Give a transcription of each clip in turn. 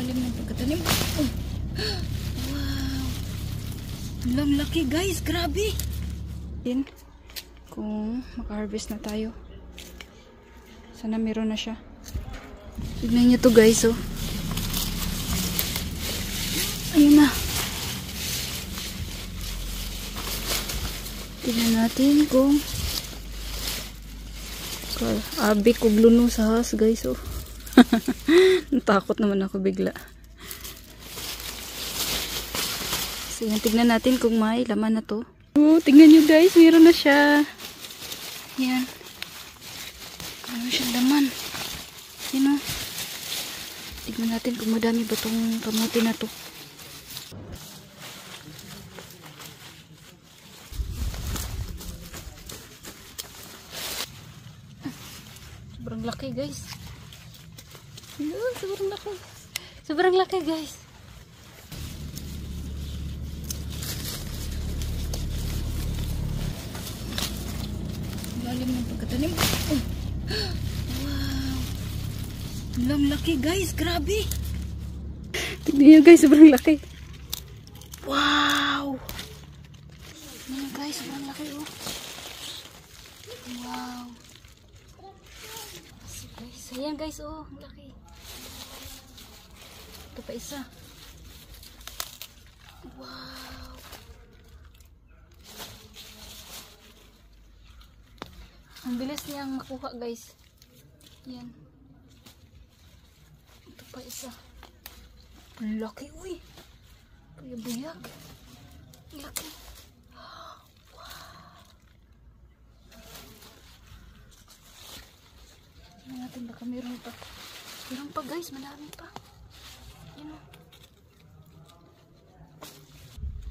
Lalim ng pagkatanim. Oh. Wow. Ang laki guys. Grabe. Din. Kung maka-harvest na tayo. Sana meron na siya. Tignan nyo to guys. Oh. Ayun na. Tignan natin kung abik o bluno sa has guys. Oh. Natakot naman ako bigla. So yan, tignan natin kung may laman na to. Oh, tignan nyo guys, mayroon na siya. Yan. Mayroon siyang laman. Yan o. Tignan natin kung madami ba tong kamote na to. Sobrang laki guys. Sobrang laki. Sobrang laki guys. Lalim ng pagkatanim. Oh. Wow. Ang laki guys. Grabe. Tignan nyo guys. Sobrang laki. Wow. Tignan nyo guys. Sobrang laki oh. Wow. Ayan guys, oh, ang laki. Ito pa isa. Wow. Ang bilis niyang makuha guys. Yan. Ito pa isa. Ang laki, uy. Kaya buyag. Ang laki. Natin baka meron pa. Meron pa guys, marami pa. Yan o.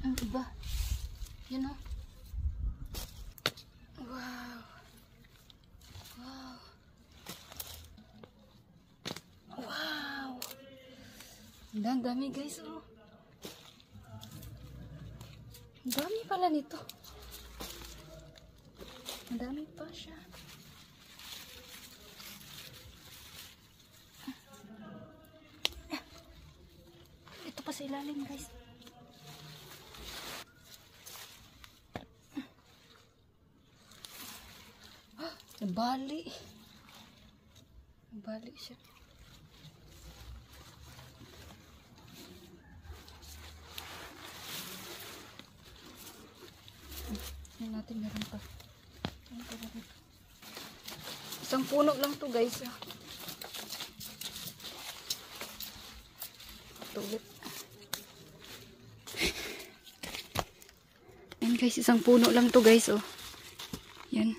Ang iba. Yan o. Wow. Wow. Wow. Ang dami guys o. Ang dami pala nito. Ang dami pa siya. Sa ilalim guys. Nabali. Nabali siya. Yan natin meron pa. Isang puno lang to guys. Tulit. Yan guys, isang puno lang to guys, oh. Yan.